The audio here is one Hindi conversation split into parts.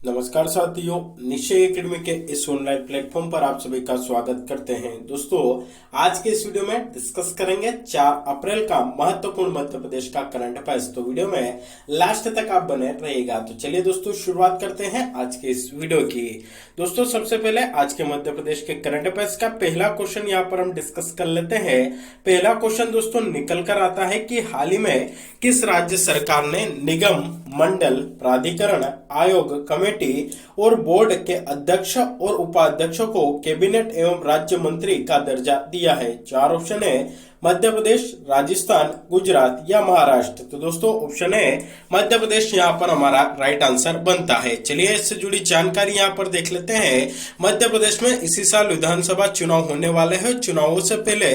नमस्कार साथियों, निश्चय एकेडमी के इस ऑनलाइन प्लेटफॉर्म पर आप सभी का स्वागत करते हैं। दोस्तों, आज के इस वीडियो में डिस्कस करेंगे 4 अप्रैल का महत्वपूर्ण मध्य प्रदेश का करंट अफेयर्स। तो वीडियो में लास्ट तक आप बने रहिएगा। तो चलिए दोस्तों, शुरुआत करते हैं आज के इस वीडियो की। दोस्तों, सबसे पहले आज के मध्य प्रदेश के करंट अफेयर्स का पहला क्वेश्चन यहाँ पर हम डिस्कस कर लेते हैं। पहला क्वेश्चन दोस्तों निकल कर आता है कि हाल ही में किस राज्य सरकार ने निगम, मंडल, प्राधिकरण, आयोग, कमेटी और बोर्ड के अध्यक्ष और उपाध्यक्षों को कैबिनेट एवं राज्य मंत्री का दर्जा दिया है? 4 ऑप्शन है, मध्य प्रदेश, राजस्थान, गुजरात या महाराष्ट्र। तो दोस्तों ऑप्शन है मध्य प्रदेश यहाँ पर हमारा राइट आंसर बनता है। चलिए इससे जुड़ी जानकारी यहाँ पर देख लेते हैं। मध्य प्रदेश में इसी साल विधानसभा चुनाव होने वाले हैं। चुनावों से पहले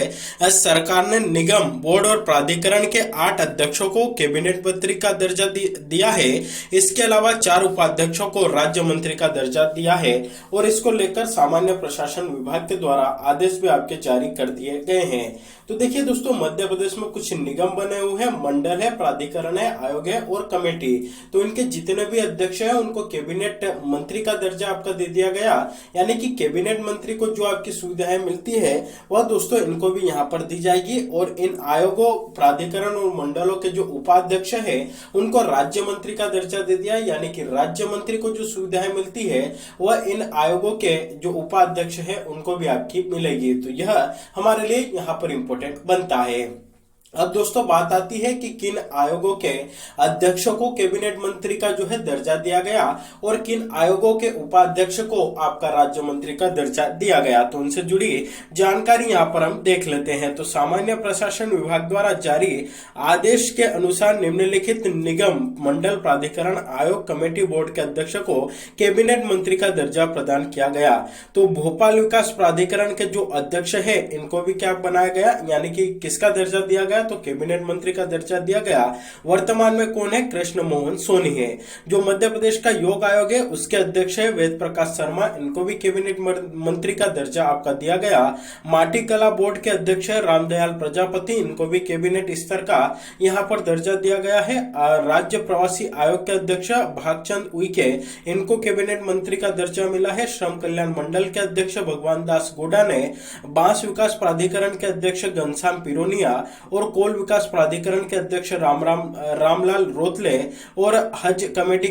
सरकार ने निगम, बोर्ड और प्राधिकरण के 8 अध्यक्षों को कैबिनेट मंत्री का दर्जा दिया है। इसके अलावा 4 उपाध्यक्षों को राज्य मंत्री का दर्जा दिया है और इसको लेकर सामान्य प्रशासन विभाग के द्वारा आदेश भी आपके जारी कर दिए गए हैं। तो देखिए दोस्तों, मध्य प्रदेश में कुछ निगम बने हुए हैं, मंडल है, प्राधिकरण है, आयोग है और कमेटी। तो इनके जितने भी अध्यक्ष हैं उनको कैबिनेट मंत्री का दर्जा आपका दे दिया गया। यानी कि कैबिनेट मंत्री को जो आपकी सुविधाएं मिलती है वह दोस्तों इनको भी यहाँ पर दी जाएगी। और इन आयोगों, प्राधिकरण और मंडलों के जो उपाध्यक्ष है उनको राज्य मंत्री का दर्जा दे दिया। यानी कि राज्य मंत्री को जो सुविधाएं मिलती है वह इन आयोगों के जो उपाध्यक्ष है उनको भी आपकी मिलेगी। तो यह हमारे लिए यहाँ पर इंपॉर्टेंट बनता है। अब दोस्तों बात आती है कि किन आयोगों के अध्यक्षों को कैबिनेट मंत्री का जो है दर्जा दिया गया और किन आयोगों के उपाध्यक्ष को आपका राज्य मंत्री का दर्जा दिया गया। तो उनसे जुड़ी जानकारी यहाँ पर हम देख लेते हैं। तो सामान्य प्रशासन विभाग द्वारा जारी आदेश के अनुसार निम्नलिखित निगम, मंडल, प्राधिकरण, आयोग, कमेटी, बोर्ड के अध्यक्ष को कैबिनेट मंत्री का दर्जा प्रदान किया गया। तो भोपाल विकास प्राधिकरण के जो अध्यक्ष है इनको भी क्या बनाया गया, यानी कि किसका दर्जा दिया गया? तो कैबिनेट मंत्री का दर्जा दिया गया। वर्तमान में कौन है? कृष्ण मोहन सोनी है। जो मध्य प्रदेश का योग आयोग है उसके अध्यक्ष है वेद प्रकाश शर्मा, इनको भी कैबिनेट मंत्री का दर्जा आपका दिया गया। माटी कला बोर्ड के अध्यक्ष है रामदयाल प्रजापति, इनको भी कैबिनेट स्तर का यहाँ पर दर्जा दिया गया है। राज्य प्रवासी आयोग के अध्यक्ष भागचंद उइके, इनको कैबिनेट मंत्री का दर्जा मिला है। श्रम कल्याण मंडल के अध्यक्ष भगवान दास गोडा ने, बांस विकास प्राधिकरण के अध्यक्ष घनश्याम पिरोनिया और कोल विकास प्राधिकरण के अध्यक्ष रामलाल रोतले और हज कमेटी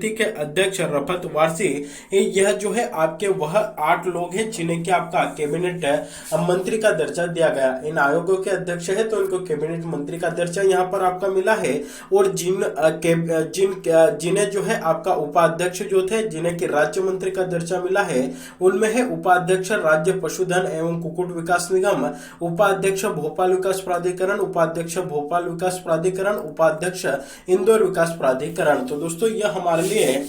के अध्यक्ष रफत वारसी, यह जो है आपके वह 8 लोग हैं जिन्हें कि आपका कैबिनेट मंत्री का दर्जा दिया गया। इन आयोगों के अध्यक्ष है तो इनको कैबिनेट मंत्री का दर्जा यहाँ पर आपका मिला है। और जिन्हें जो है आपका उपाध्यक्ष जो थे जिन्हें कि राज्य मंत्री का दर्जा मिला है उनमें है उपाध्यक्ष राज्य पशुधन एवं कुक्कुट विकास निगम, उपाध्यक्ष भोपाल विकास प्राधिकरण, उपाध्यक्ष भोपाल विकास प्राधिकरण, उपाध्यक्ष इंदौर विकास प्राधिकरण। तो दोस्तों यह हमारे लिए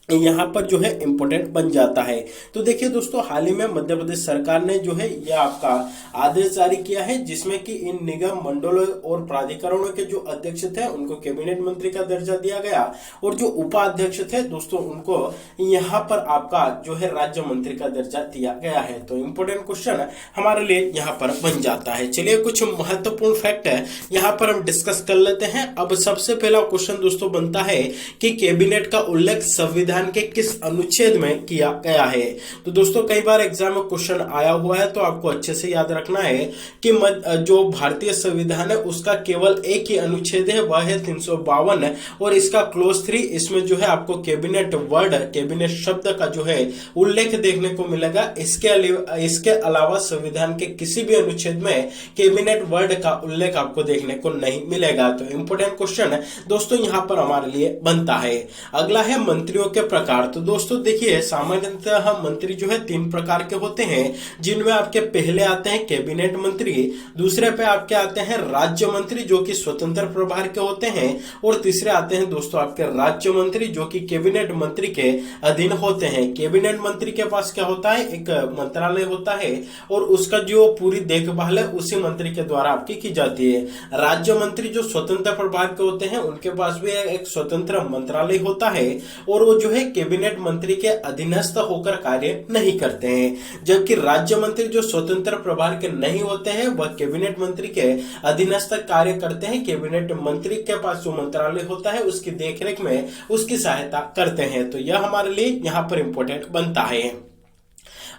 यहाँ पर जो है इंपॉर्टेंट बन जाता है। तो देखिए दोस्तों, हाल ही में मध्य प्रदेश सरकार ने जो है यह आपका आदेश जारी किया है जिसमें कि इन निगम, मंडलों और प्राधिकरणों के जो अध्यक्ष थे उनको कैबिनेट मंत्री का दर्जा दिया गया और जो उपाध्यक्ष थे दोस्तों उनको यहाँ पर आपका जो है राज्य मंत्री का दर्जा दिया गया है। तो इंपॉर्टेंट क्वेश्चन हमारे लिए यहाँ पर बन जाता है। चलिए कुछ महत्वपूर्ण फैक्ट है यहाँ पर हम डिस्कस कर लेते हैं। अब सबसे पहला क्वेश्चन दोस्तों बनता है कि कैबिनेट का उल्लेख संविधान के किस अनुच्छेद में किया गया है? तो दोस्तों कई बार एग्जाम में क्वेश्चन आया हुआ है तो आपको अच्छे से याद रखना है कि जो भारतीय संविधान है उसका केवल एक ही अनुच्छेद है, वह है 352 और इसका क्लोज 3, इसमें जो है आपको कैबिनेट वर्ड, कैबिनेट शब्द का जो है उल्लेख देखने को मिलेगा। इसके अलावा संविधान के किसी भी अनुच्छेद में कैबिनेट वर्ड का उल्लेख आपको देखने को नहीं मिलेगा। तो इंपोर्टेंट क्वेश्चन दोस्तों यहाँ पर हमारे लिए बनता है। अगला है मंत्रियों के प्रकार। तो दोस्तों देखिए, सामान्यतः मंत्री जो है 3 प्रकार के होते हैं जिनमें आपके पहले आते हैं कैबिनेट मंत्री, दूसरे पे आपके आते हैं राज्य मंत्री जो कि स्वतंत्र प्रभार के होते हैं और तीसरे आते हैं दोस्तों आपके राज्य मंत्री जो कि कैबिनेट मंत्री के अधीन होते हैं। कैबिनेट मंत्री के पास क्या होता है? एक मंत्रालय होता है और उसका जो पूरी देखभाल है उसी मंत्री के द्वारा आपकी की जाती है। राज्य मंत्री जो स्वतंत्र प्रभार के होते हैं उनके पास भी एक स्वतंत्र मंत्रालय होता है और वो जो जो है कैबिनेट मंत्री के अधीनस्थ होकर कार्य नहीं करते हैं, जबकि राज्य मंत्री जो स्वतंत्र प्रभार के नहीं होते हैं वह कैबिनेट मंत्री के अधीनस्थ कार्य करते हैं। कैबिनेट मंत्री के पास जो मंत्रालय होता है उसकी देखरेख में उसकी सहायता करते हैं। तो यह हमारे लिए यहाँ पर इंपॉर्टेंट बनता है।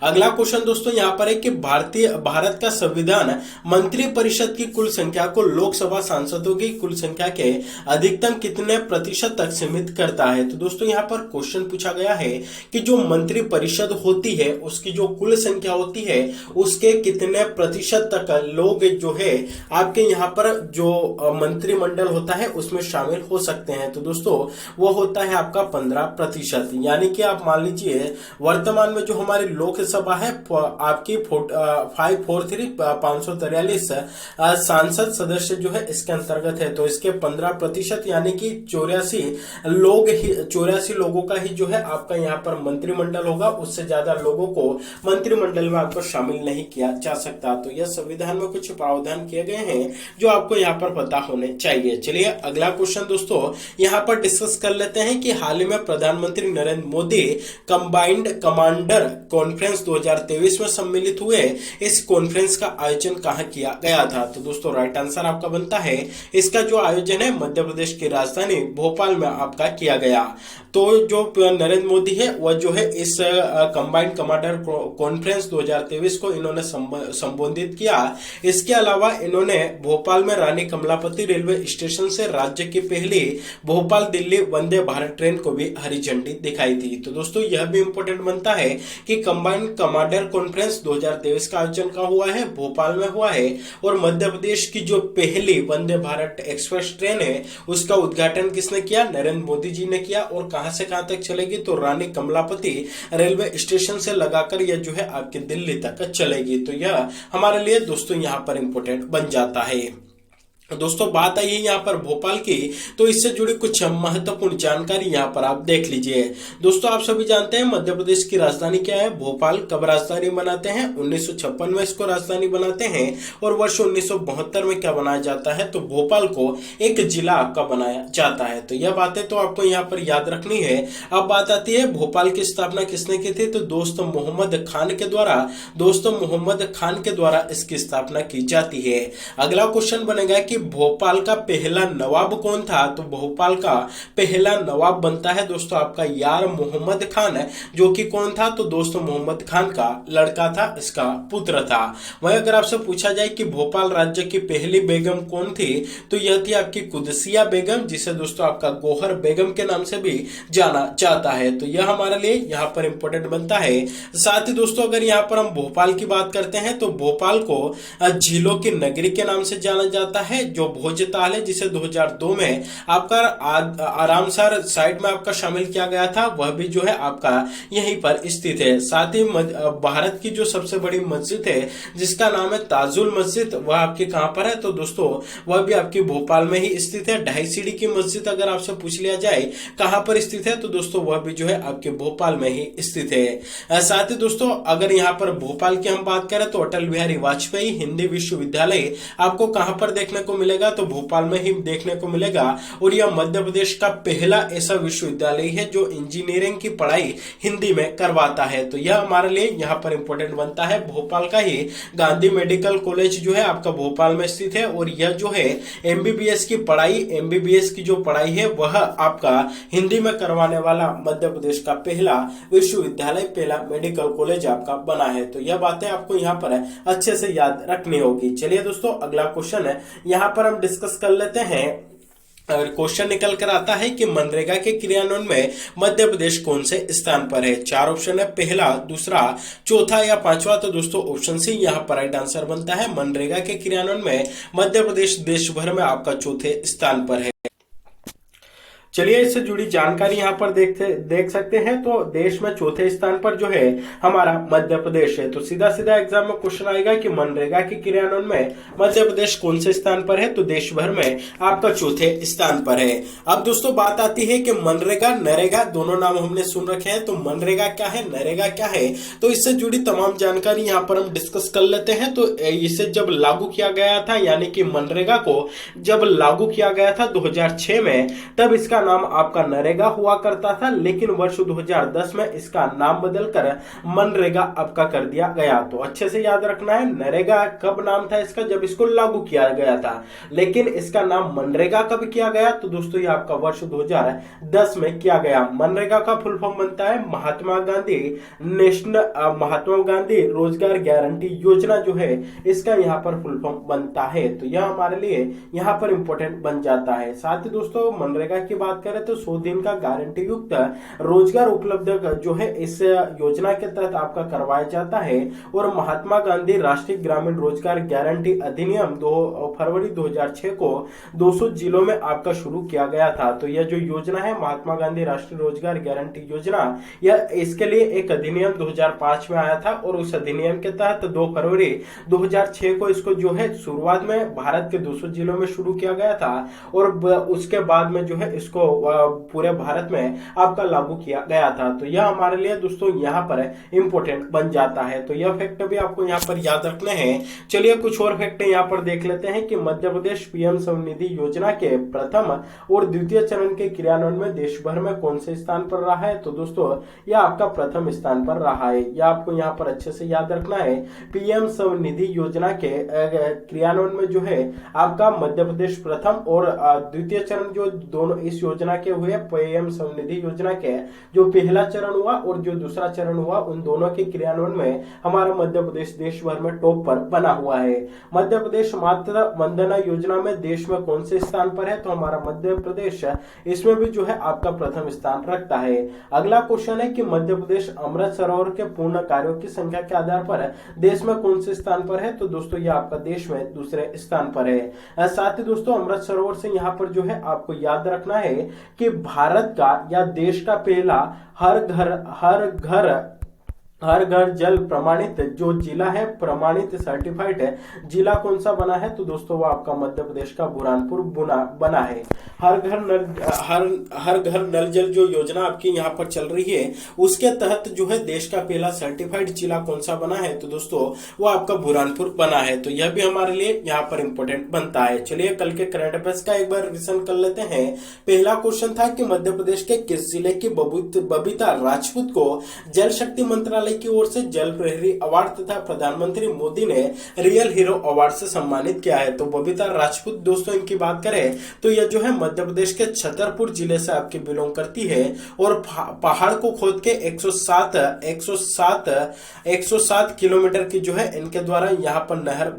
अगला क्वेश्चन दोस्तों यहाँ पर है कि भारत का संविधान मंत्री परिषद की कुल संख्या को लोकसभा सांसदों की कुल संख्या के अधिकतम कितने प्रतिशत तक सीमित करता है। तो दोस्तों यहाँ पर क्वेश्चन पूछा गया है कि जो मंत्री परिषद होती है उसकी जो कुल संख्या होती है उसके कितने प्रतिशत तक लोग जो है आपके यहाँ पर जो मंत्रिमंडल होता है उसमें शामिल हो सकते हैं। तो दोस्तों वो होता है आपका 15%, यानी कि आप मान लीजिए वर्तमान में जो हमारी लोकसभा है आपकी 543 सांसद सदस्य जो है इसके अंतर्गत है। तो इसके 15% यानी कि 84 लोगों का ही जो है आपका यहाँ पर मंत्रिमंडल होगा, उससे ज्यादा लोगों को मंत्रिमंडल में आपको शामिल नहीं किया जा सकता। तो यह संविधान में कुछ प्रावधान किए गए हैं जो आपको यहाँ पर पता होने चाहिए। चलिए अगला क्वेश्चन दोस्तों यहाँ पर डिस्कस कर लेते हैं कि हाल ही में प्रधानमंत्री Narendra Modi combined commander conference 2023 में सम्मिलित हुए। इस कॉन्फ्रेंस का आयोजन कहां किया गया था। तो दोस्तों राइट आंसर आपका बनता है इसका जो आयोजन है मध्य प्रदेश की राजधानी भोपाल में आपका किया गया। तो जो नरेंद्र मोदी है वह जो है इस कंबाइंड कमांडर कॉन्फ्रेंस 2023 को इन्होंने संबोधित किया। इसके अलावा इन्होंने भोपाल में रानी कमलापति रेलवे स्टेशन से राज्य की पहली भोपाल दिल्ली वंदे भारत ट्रेन को भी हरी झंडी दिखाई थी। तो दोस्तों यह भी इंपॉर्टेंट बनता है कि कंबाइंड कमांडर कॉन्फ्रेंस 2023 का आयोजन कहाँ हुआ है, भोपाल में हुआ है। और मध्य प्रदेश की जो पहली वंदे भारत एक्सप्रेस ट्रेन है उसका उद्घाटन किसने किया, नरेंद्र मोदी जी ने किया। और कहां से कहां तक चलेगी, तो रानी कमलापति रेलवे स्टेशन से लगाकर यह जो है आपके दिल्ली तक चलेगी। तो यह हमारे लिए दोस्तों यहाँ पर इंपॉर्टेंट बन जाता है। दोस्तों बात आई है यहाँ पर भोपाल की, तो इससे जुड़ी कुछ महत्वपूर्ण जानकारी यहाँ पर आप देख लीजिए। दोस्तों आप सभी जानते हैं मध्य प्रदेश की राजधानी क्या है, भोपाल। कब राजधानी बनाते हैं, 1956 में इसको राजधानी बनाते हैं। और वर्ष 1972 में क्या बनाया जाता है, तो भोपाल को एक जिला आपका बनाया जाता है। तो यह बातें तो आपको यहाँ पर याद रखनी है। अब बात आती है भोपाल की स्थापना किसने की थी, तो दोस्त मोहम्मद खान के द्वारा इसकी स्थापना की जाती है। अगला क्वेश्चन बनेगा कि भोपाल का पहला नवाब कौन था, तो भोपाल का पहला नवाब बनता है दोस्तों आपका यार मोहम्मद खान, जो कि कौन था, तो दोस्तों मोहम्मद खान का लड़का था, इसका पुत्र था। वहीं अगर आपसे पूछा जाए कि भोपाल राज्य की पहली बेगम कौन थी, तो यह थी आपकी कुदसिया बेगम, जिसे दोस्तों आपका गोहर बेगम के नाम से भी जाना जाता है। तो यह हमारे लिए यहाँ पर इंपॉर्टेंट बनता है। साथ ही दोस्तों अगर यहाँ पर हम भोपाल की बात करते हैं तो भोपाल को झीलों की नगरी के नाम से जाना जाता है। जो भोजताल है जिसे 2002 में आपका आरामसार साइट में आपका शामिल किया गया था, वह भी जो है आपका यहीं पर स्थित है। साथ ही भारत की जो सबसे बड़ी मस्जिद है जिसका नाम है ताजुल मस्जिद, वह आपके कहां पर है, तो दोस्तों वह भी आपकी भोपाल में ही स्थित है। ढाई सीढ़ी की मस्जिद अगर आपसे पूछ लिया जाए कहां पर स्थित है, तो दोस्तों वह भी जो है आपके भोपाल में ही स्थित है। साथ ही दोस्तों अगर यहाँ पर भोपाल की हम बात करें तो अटल बिहारी वाजपेयी हिंदी विश्वविद्यालय आपको कहां पर देखने को मिलेगा, तो भोपाल में ही देखने को मिलेगा। और यह मध्य प्रदेश का पहला ऐसा विश्वविद्यालय है जो इंजीनियरिंग की पढ़ाई हिंदी में करवाता है। तो यह हमारे लिए यहाँ पर इंपॉर्टेंट बनता है। भोपाल का ही गांधी मेडिकल कॉलेज जो है आपका भोपाल में स्थित है। और यह जो है एमबीबीएस की जो पढ़ाई है वह आपका हिंदी में करवाने वाला मध्य प्रदेश का पहला विश्वविद्यालय, पहला मेडिकल कॉलेज आपका बना है। तो यह बातें आपको यहाँ पर अच्छे से याद रखनी होगी। चलिए दोस्तों अगला क्वेश्चन है यहाँ पर हम डिस्कस कर लेते हैं। क्वेश्चन निकल कर आता है कि मनरेगा के क्रियान्वयन में मध्य प्रदेश कौन से स्थान पर है। 4 ऑप्शन है, पहला, दूसरा, चौथा या पांचवा। तो दोस्तों ऑप्शन सी यहाँ पर राइट आंसर बनता है। मनरेगा के क्रियान्वयन में मध्य प्रदेश देश भर में आपका चौथे स्थान पर है। चलिए इससे जुड़ी जानकारी यहाँ पर देख सकते हैं। तो देश में चौथे स्थान पर जो है हमारा मध्य प्रदेश है। तो सीधा सीधा एग्जाम में क्वेश्चन आएगा कि मनरेगा के क्रियान्वयन में मध्य प्रदेश कौन से स्थान पर है, तो देश भर में आपका चौथे स्थान पर है। अब दोस्तों बात आती है कि मनरेगा नरेगा दोनों नाम हमने सुन रखे हैं। तो मनरेगा क्या है, नरेगा क्या है, तो इससे जुड़ी तमाम जानकारी यहाँ पर हम डिस्कस कर लेते हैं। तो इसे जब लागू किया गया था, यानी कि मनरेगा को जब लागू किया गया था 2006 में, तब इसका नाम आपका नरेगा हुआ करता था, लेकिन वर्ष 2010 में इसका नाम बदलकर मनरेगा आपका कर दिया गया। तो अच्छे से याद रखना है, नरेगा कब नाम था इसका, जब इसको लागू किया गया था, लेकिन इसका नाम मनरेगा कब किया गया, तो दोस्तों ये आपका वर्ष 2010 में किया गया। मनरेगा का फुल फॉर्म बनता है महात्मा गांधी रोजगार गारंटी योजना जो है इसका यहाँ पर फुल फॉर्म बनता है। तो यह हमारे लिए यहाँ पर इंपॉर्टेंट बन जाता है। साथ ही दोस्तों मनरेगा की बात करें तो 100 दिन का गारंटी युक्त रोजगार उपलब्ध जो है इस योजना के तहत आपका करवाया जाता है। और महात्मा गांधी राष्ट्रीय ग्रामीण रोजगार गारंटी अधिनियम 2 फरवरी 2006 को 200 जिलों में आपका शुरू किया गया था। तो यह जो योजना है महात्मा गांधी राष्ट्रीय रोजगार गारंटी योजना, यह इसके लिए एक अधिनियम 2005 में आया था और उस अधिनियम के तहत 2 फरवरी 2006 को इसको जो है शुरुआत में भारत के 200 जिलों में शुरू किया गया था और उसके बाद में जो है इसको पूरे भारत में आपका लागू किया गया था। तो यह हमारे लिए दोस्तों यहाँ पर इंपॉर्टेंट बन जाता है। तो यह फैक्ट भी आपको यहाँ पर याद रखने हैं। चलिए कुछ और फैक्ट यहाँ पर देख लेते हैं कि मध्य प्रदेश पीएम स्वनिधि योजना के प्रथम और द्वितीय चरण के क्रियान्वयन में देश भर में कौन से स्थान पर रहा है, तो दोस्तों यह आपका प्रथम स्थान पर रहा है। यह आपको यहाँ पर अच्छे से याद रखना है। पीएम स्वनिधि योजना के क्रियान्वयन में जो है आपका मध्य प्रदेश प्रथम और द्वितीय चरण जो दोनों इस योजना के हुए, पीएम स्वनिधि योजना के जो पहला चरण हुआ और जो दूसरा चरण हुआ, उन दोनों के क्रियान्वयन में हमारा मध्य प्रदेश देश भर में टॉप पर बना हुआ है। मध्य प्रदेश मातृ वंदना योजना में देश में कौन से स्थान पर है, तो हमारा मध्य प्रदेश इसमें भी जो है आपका प्रथम स्थान रखता है। अगला क्वेश्चन है कि मध्य प्रदेश अमृत सरोवर के पूर्ण कार्यों की संख्या के आधार पर देश में कौन से स्थान पर है, तो दोस्तों ये आपका देश में दूसरे स्थान पर है। साथ ही दोस्तों अमृत सरोवर से यहाँ पर जो है आपको याद रखना है कि भारत का या देश का पहला हर घर जल प्रमाणित जो जिला है, प्रमाणित सर्टिफाइड है जिला कौन सा बना है, तो दोस्तों वो आपका मध्य प्रदेश का बुरहानपुर बना है। हर घर नल जल जो योजना आपकी यहाँ पर चल रही है उसके तहत जो है देश का पहला सर्टिफाइड जिला कौन सा बना है, तो दोस्तों वो आपका बुरहानपुर बना है। तो यह भी हमारे लिए यहाँ पर इंपॉर्टेंट बनता है। चलिए कल के करंट अफेयर्स का एक बार रिविजन कर लेते हैं। पहला क्वेश्चन था कि मध्य प्रदेश के किस जिले की बबीता राजपूत को जल शक्ति मंत्रालय की ओर से जल प्रहरी अवार्ड तथा प्रधानमंत्री मोदी ने रियल हीरो अवार्ड से सम्मानित किया है। तो बबीता राजपूत दोस्तों इनकी बात करें तो यह जो है मध्य प्रदेश के छतरपुर जिले से आपकी बिलोंग करती है और पहाड़ को खोद के 107 किलोमीटर की जो है इनके द्वारा यहाँ पर नहर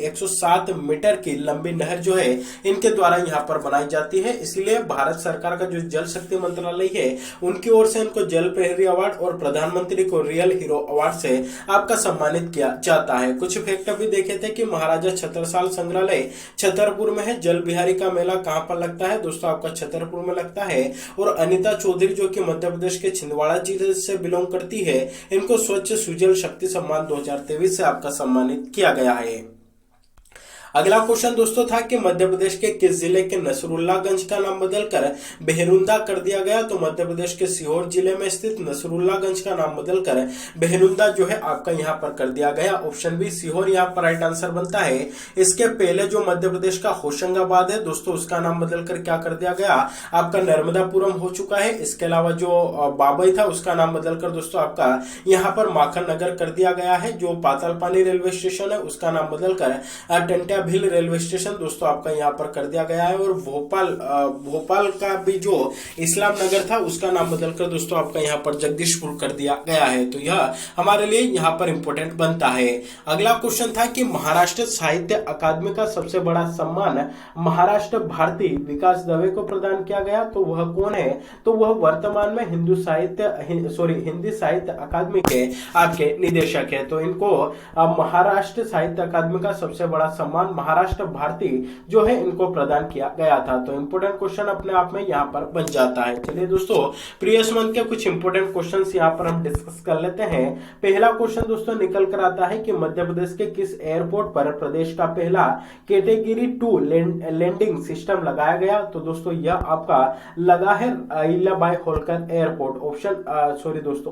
107 मीटर की लंबी नहर जो है इनके द्वारा यहाँ पर बनाई जाती है। इसलिए भारत सरकार का जो जल शक्ति मंत्रालय है उनकी ओर से इनको जल प्रहरी अवार्ड और प्रधानमंत्री को रियल हीरो अवार्ड से आपका सम्मानित किया जाता है। कुछ फैक्ट भी देखे थे कि महाराजा छत्रसाल संग्रहालय छतरपुर में है। जल बिहारी का मेला कहां पर लगता है, दोस्तों आपका छतरपुर में लगता है। और अनीता चौधरी जो कि मध्य प्रदेश के छिंदवाड़ा जिले से बिलोंग करती है, इनको स्वच्छ सुजल शक्ति सम्मान 2023 से आपका सम्मानित किया गया है। अगला क्वेश्चन दोस्तों था कि मध्य प्रदेश के किस जिले के नसरुल्लागंज का नाम बदलकर बेहरुंदा कर दिया गया, तो मध्य प्रदेश के सीहोर जिले में स्थित नसरुल्लागंज का नाम बदलकर बेहरुंदा जो है आपका यहाँ पर कर दिया गया। ऑप्शन बी सीहोर यहाँ पर राइट आंसर बनता है। इसके पहले जो मध्य प्रदेश का होशंगाबाद है दोस्तों उसका नाम बदलकर क्या कर दिया गया, आपका नर्मदापुरम हो चुका है। इसके अलावा जो बाबई था उसका नाम बदलकर दोस्तों आपका यहाँ पर माखन नगर कर दिया गया है। जो पातालपानी रेलवे स्टेशन है उसका नाम बदलकर टंटिया भील रेलवे स्टेशन दोस्तों आपका यहाँ पर कर दिया गया है। और भोपाल का भी जो इस्लाम नगर था उसका नाम बदलकर दोस्तों आपका यहाँ पर जगदीशपुर कर दिया गया है। तो यह हमारे लिए यहाँ पर इंपॉर्टेंट बनता है। अगला क्वेश्चन था कि महाराष्ट्र साहित्य अकादमी का सबसे बड़ा सम्मान महाराष्ट्र भारती विकास दवे को प्रदान किया गया, तो वह कौन है, तो वह वर्तमान में हिंदी साहित्य अकादमी के आपके निदेशक है। तो इनको महाराष्ट्र साहित्य अकादमी का सबसे बड़ा सम्मान महाराष्ट्र भारती जो है इनको प्रदान किया गया था। तो इंपोर्टेंट क्वेश्चन अपने आप में यहाँ पर बन जाता है। चलिए दोस्तों प्रीवियस मंथ के कुछ इंपोर्टेंट क्वेश्चंस यहाँ पर हम डिस्कस कर लेते हैं। पहला क्वेश्चन दोस्तों निकल कर आता है कि मध्य प्रदेश के किस एयरपोर्ट पर प्रदेश का पहला कैटेगरी 2 लैंडिंग सिस्टम लगाया गया, तो दोस्तों यह आपका लगा है Ahilyabai Holkar airport.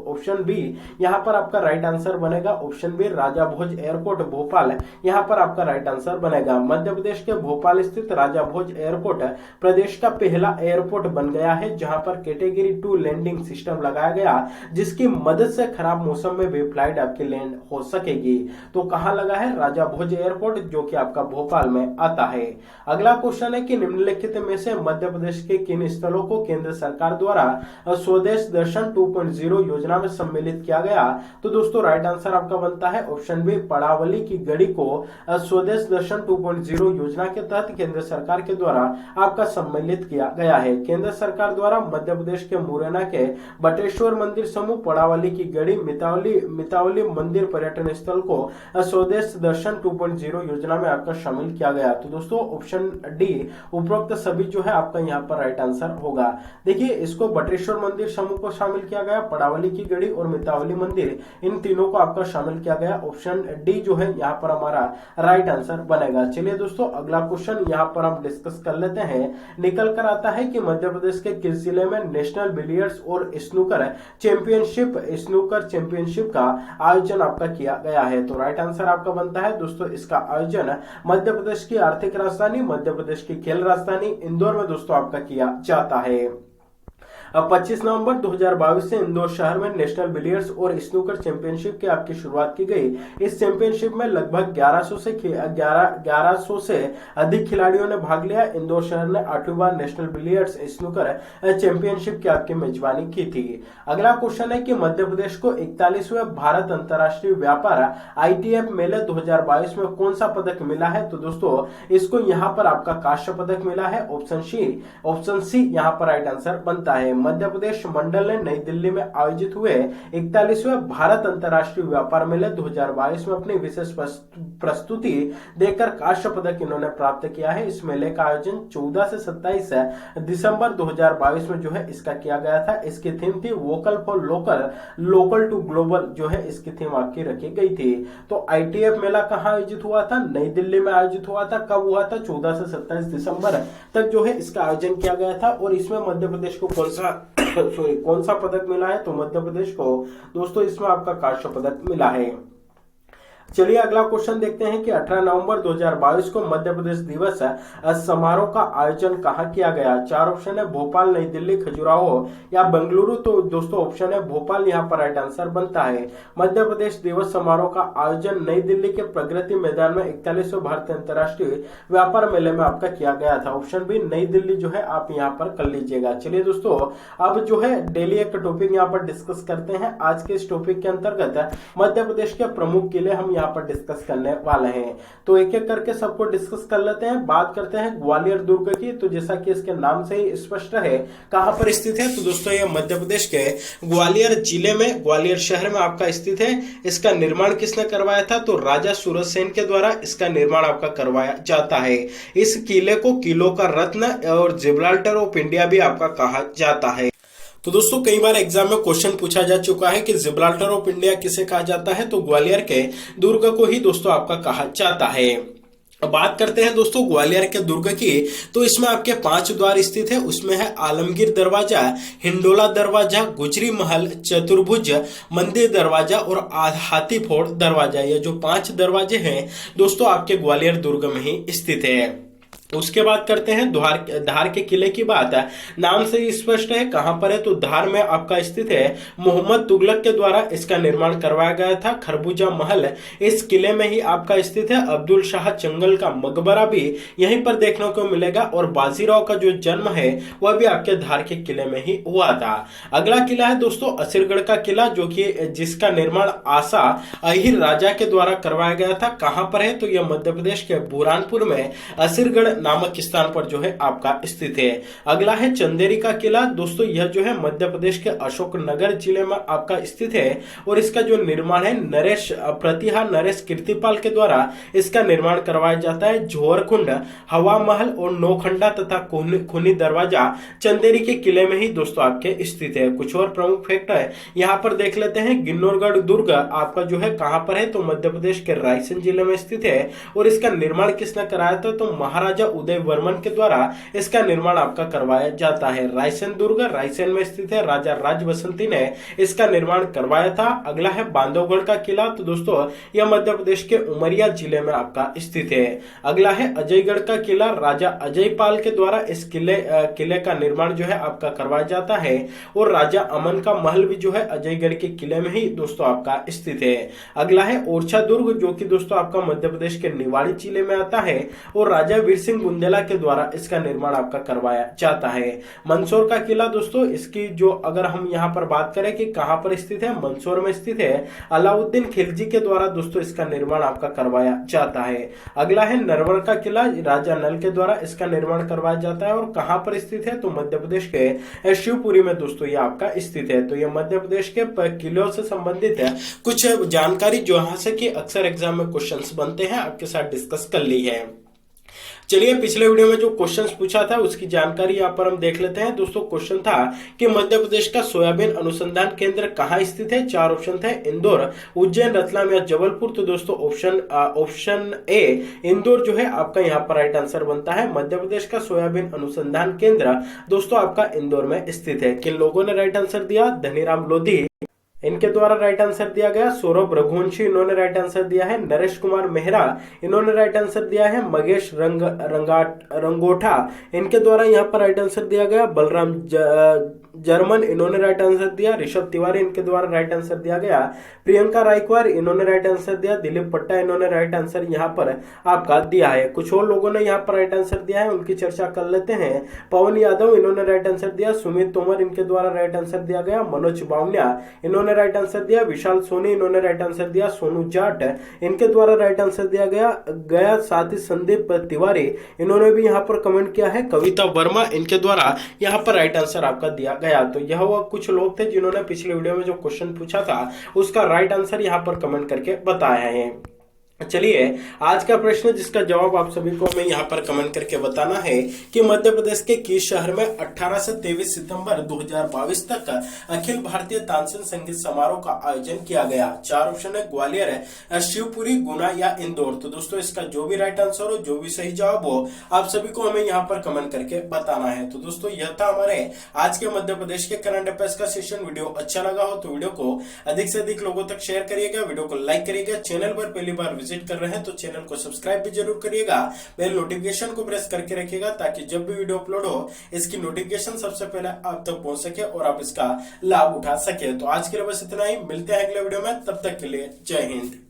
Option B यहाँ पर आपका राइट आंसर बनेगा। Option B Raja Bhoj airport Bhopal यहाँ पर आपका राइट आंसर बनेगा। मध्य प्रदेश के भोपाल स्थित राजा भोज एयरपोर्ट प्रदेश का पहला एयरपोर्ट बन गया है, जहां पर कैटेगरी 2 लैंडिंग सिस्टम लगाया गया, जिसकी मदद से खराब मौसम में भी फ्लाइट आपकी लैंड हो सकेगी। तो कहां लगा है? राजा भोज एयरपोर्ट, जो कि आपका भोपाल में आता है। अगला क्वेश्चन है कि निम्नलिखित में से मध्य प्रदेश के किन स्थलों को केंद्र सरकार द्वारा स्वदेश दर्शन 2.0 योजना में सम्मिलित किया गया? तो दोस्तों राइट आंसर आपका बनता है ऑप्शन बी, पड़ावली की गढ़ी को स्वदेश दर्शन 2.0 योजना के तहत केंद्र सरकार के द्वारा आपका सम्मिलित किया गया है। केंद्र सरकार द्वारा मध्य प्रदेश के मुरैना के बटेश्वर मंदिर समूह, पड़ावली की गढ़ी, मितावली मंदिर पर्यटन स्थल को स्वदेश दर्शन 2.0 योजना में आपका शामिल किया गया। तो दोस्तों ऑप्शन डी उपरोक्त सभी जो है आपका यहाँ पर राइट आंसर होगा। देखिए इसको बटेश्वर मंदिर समूह को शामिल किया गया, पड़ावली की गढ़ी और मितावली मंदिर, इन तीनों को आपका शामिल किया गया। ऑप्शन डी जो है यहाँ पर हमारा राइट आंसर बनेगा। चलिए दोस्तों अगला क्वेश्चन यहाँ पर हम डिस्कस कर लेते हैं। निकल कर आता है कि मध्य प्रदेश के किस जिले में नेशनल बिलियर्ड्स और स्नूकर चैंपियनशिप का आयोजन आपका किया गया है? तो राइट आंसर आपका बनता है दोस्तों इसका आयोजन मध्य प्रदेश की आर्थिक राजधानी, मध्य प्रदेश की खेल राजधानी इंदौर में दोस्तों आपका किया जाता है। अब 25 नवंबर 2022 से इंदौर शहर में नेशनल बिलियर्ड्स और स्नूकर चैंपियनशिप की आपकी शुरुआत की गई। इस चैंपियनशिप में लगभग 1100 से अधिक खिलाड़ियों ने भाग लिया। इंदौर शहर ने 8वीं बार नेशनल बिलियर्ड्स स्नूकर चैंपियनशिप की आपकी मेजबानी की थी। अगला क्वेश्चन है कि मध्य प्रदेश को 41वें भारत अंतर्राष्ट्रीय व्यापार ITF मेले 2022 में कौन सा पदक मिला है? तो दोस्तों इसको यहाँ पर आपका कांस्य पदक मिला है। ऑप्शन सी यहाँ पर राइट आंसर बनता है। मध्य प्रदेश मंडल ने नई दिल्ली में आयोजित हुए 41वें भारत अंतर्राष्ट्रीय व्यापार मेले 2022 में अपनी विशेष प्रस्तुति देकर कांस्य पदक इन्होंने प्राप्त किया है। इस मेले का आयोजन 14 से 27 दिसंबर 2022 में जो है इसका किया गया था। इसकी थीम थी vocal for local to global, जो है इसकी थीम आपकी रखी गई थी। तो ITF मेला कहाँ आयोजित हुआ था? नई दिल्ली में आयोजित हुआ था। कब हुआ था? 14 से 27 दिसंबर तक जो है इसका आयोजन किया गया था। और इसमें मध्य प्रदेश को कौन सा पदक मिला है? तो मध्य प्रदेश को दोस्तों इसमें आपका कांस्य पदक मिला है। चलिए अगला क्वेश्चन देखते हैं कि 18 नवंबर 2022 को मध्य प्रदेश दिवस समारोह का आयोजन कहां किया गया? 4 ऑप्शन है, भोपाल, नई दिल्ली, खजुराहो या बेंगलुरु। तो दोस्तों ऑप्शन है भोपाल, यहां पर राइट आंसर बनता है। मध्य प्रदेश दिवस समारोह का आयोजन नई दिल्ली के प्रगति मैदान में 41वें भारतीय अंतर्राष्ट्रीय व्यापार मेले में आपका किया गया था। ऑप्शन बी नई दिल्ली जो है आप यहाँ पर कर लीजिएगा। चलिए दोस्तों अब जो है डेली एक टॉपिक यहाँ पर डिस्कस करते हैं। आज के इस टॉपिक के अंतर्गत मध्य प्रदेश के प्रमुख किले हम यहाँ पर डिस्कस करने वाले हैं। तो एक एक करके सबको डिस्कस कर लेते हैं। बात करते हैं ग्वालियर दुर्ग की। तो जैसा कि इसके नाम से ही स्पष्ट है कहां पर स्थित है, तो दोस्तों ये मध्य प्रदेश के ग्वालियर जिले में, ग्वालियर शहर में आपका स्थित है। इसका निर्माण किसने करवाया था? तो राजा सूरज सेन के द्वारा इसका निर्माण आपका करवाया जाता है। इस किले को किलों का रत्न और जिब्राल्टर ऑफ इंडिया भी आपका कहा जाता है। तो दोस्तों कई बार एग्जाम में क्वेश्चन पूछा जा चुका है कि जिब्राल्टर ऑफ इंडिया किसे कहा जाता है? तो ग्वालियर के दुर्ग को ही दोस्तों आपका कहा जाता है। बात करते हैं दोस्तों ग्वालियर के दुर्ग की। तो इसमें आपके 5 द्वार स्थित है। उसमें है आलमगीर दरवाजा, हिंडोला दरवाजा, गुजरी महल, चतुर्भुज मंदिर दरवाजा और हाथी फोड़ दरवाजा। ये जो 5 दरवाजे हैं दोस्तों आपके ग्वालियर दुर्ग में ही स्थित है। उसके बाद करते हैं धार के किले की बात है। नाम से ही स्पष्ट है कहां पर है, तो धार में आपका स्थित है। मोहम्मद तुगलक के द्वारा इसका निर्माण करवाया गया था। खरबूजा महल इस किले में ही आपका स्थित है। अब्दुल शाह चंगल का मकबरा भी यहीं पर देखने को मिलेगा। और बाजीराव का जो जन्म है वह भी आपके धार के किले में ही हुआ था। अगला किला है दोस्तों असुरगढ़ का किला, जो कि जिसका निर्माण आसा अहिर राजा के द्वारा करवाया गया था। कहां पर है, तो यह मध्य प्रदेश के बुरहानपुर में असुरगढ़ नामक स्थान पर जो है आपका स्थित है। अगला है चंदेरी का किला। दोस्तों यह जो है मध्य प्रदेश के अशोकनगर जिले में आपका स्थित है। और इसका जो निर्माण है नरेश कीर्तिपाल के द्वारा इसका निर्माण करवाया जाता है। जोहरकुंड, हवा महल और नौखंडा तथा खूनी दरवाजा चंदेरी के किले में ही दोस्तों आपके स्थित है। कुछ और प्रमुख फैक्ट है यहाँ पर देख लेते हैं। गिन्नौरगढ़ दुर्ग आपका जो है कहां पर है, तो मध्य प्रदेश के रायसेन जिले में स्थित है। और इसका निर्माण किसने कराया था, तो महाराजा राजा उदय वर्मन के द्वारा इसका निर्माण आपका करवाया जाता है। रायसेन दुर्ग रायसेन में स्थित है, राजा राज बसंती ने इसका निर्माण करवाया था। अगला है बांधवगढ़ का किला, तो दोस्तों यह मध्य प्रदेश के उमरिया जिले में आपका स्थित है। अगला है अजयगढ़ का किला, राजा अजयपाल के द्वारा इस किले का निर्माण जो है आपका करवाया जाता है। और राजा अमन का महल भी जो है अजयगढ़ के किले में ही दोस्तों आपका स्थित है। अगला है ओरछा दुर्ग, जो कि दोस्तों आपका मध्य प्रदेश के निवाड़ी जिले में आता है और राजा वीर सिंह बुंदेला के द्वारा इसका निर्माण आपका करवाया जाता है। मंदसौर का किला दोस्तों, इसकी जो अगर हम यहाँ पर बात करें कि कहां पर स्थित है, मंदसौर में स्थित है। अलाउद्दीन खिलजी के द्वारा दोस्तों इसका निर्माण आपका करवाया जाता है। अगला है नरवर का किला, राजा नल के द्वारा इसका निर्माण करवाया जाता है और कहां पर स्थित है, तो मध्य प्रदेश के शिवपुरी में दोस्तों ये आपका स्थित है। तो ये मध्य प्रदेश के किलों से संबंधित है कुछ जानकारी जो यहाँ से कि अक्सर एग्जाम में क्वेश्चंस बनते हैं, आपके साथ डिस्कस कर ली है। चलिए पिछले वीडियो में जो क्वेश्चंस पूछा था उसकी जानकारी यहाँ पर हम देख लेते हैं। दोस्तों क्वेश्चन था कि मध्य प्रदेश का सोयाबीन अनुसंधान केंद्र कहाँ स्थित है। चार ऑप्शन थे, इंदौर, उज्जैन, रतलाम या जबलपुर। तो दोस्तों ऑप्शन ए इंदौर जो है आपका यहाँ पर राइट आंसर बनता है। मध्य प्रदेश का सोयाबीन अनुसंधान केंद्र दोस्तों आपका इंदौर में स्थित है। किन लोगों ने राइट आंसर दिया, धनीराम लोधी इनके द्वारा राइट आंसर दिया गया। सौरभ रघुवंशी इन्होंने राइट आंसर दिया है। नरेश कुमार मेहरा इन्होंने राइट आंसर दिया है। मगेश रंगोठा इनके द्वारा यहाँ पर राइट आंसर दिया गया। बलराम जर्मन इन्होंने राइट आंसर दिया। ऋषभ तिवारी इनके द्वारा राइट आंसर दिया गया। प्रियंका रायकवार इन्होंने राइट आंसर दिया। दिलीप पट्टा इन्होंने राइट आंसर यहाँ पर आपका दिया है। कुछ और लोगों ने यहाँ पर राइट आंसर दिया है, उनकी चर्चा कर लेते हैं। पवन यादव इन्होंने राइट आंसर दिया। सुमित तोमर इनके द्वारा राइट आंसर दिया गया। मनोज बावनिया इन्होंने राइट आंसर दिया। विशाल सोनी इन्होंने राइट आंसर दिया। सोनू जाट इनके द्वारा राइट आंसर दिया गया। साथ ही संदीप तिवारी इन्होंने भी यहाँ पर कमेंट किया है। कविता वर्मा इनके द्वारा यहाँ पर राइट आंसर आपका दिया गया। तो यह वो कुछ लोग थे जिन्होंने पिछले वीडियो में जो क्वेश्चन पूछा था उसका राइट आंसर यहाँ पर कमेंट करके बताया है। चलिए आज का प्रश्न जिसका जवाब आप सभी को मैं यहाँ पर कमेंट करके बताना है कि मध्य प्रदेश के किस शहर में 18 से 23 सितंबर 2022 तक अखिल भारतीय तानसेन संगीत समारोह का आयोजन किया गया। चार ऑप्शन है, ग्वालियर, शिवपुरी, गुना या इंदौर। तो दोस्तों इसका जो भी राइट आंसर हो, जो भी सही जवाब हो, आप सभी को हमें यहाँ पर कमेंट करके बताना है। तो दोस्तों यह था हमारे आज के मध्य प्रदेश के करंट अफेयर्स का सेशन। वीडियो अच्छा लगा हो तो वीडियो को अधिक से अधिक लोगों तक शेयर करिएगा, वीडियो को लाइक करिएगा। चैनल पर पहली बार विजिट कर रहे हैं तो चैनल को सब्सक्राइब भी जरूर करिएगा। बेल नोटिफिकेशन को प्रेस करके रखिएगा ताकि जब भी वीडियो अपलोड हो इसकी नोटिफिकेशन सबसे पहले आप तक पहुंच सके और आप इसका लाभ उठा सके। तो आज के लिए बस इतना ही, मिलते हैं अगले वीडियो में, तब तक के लिए जय हिंद।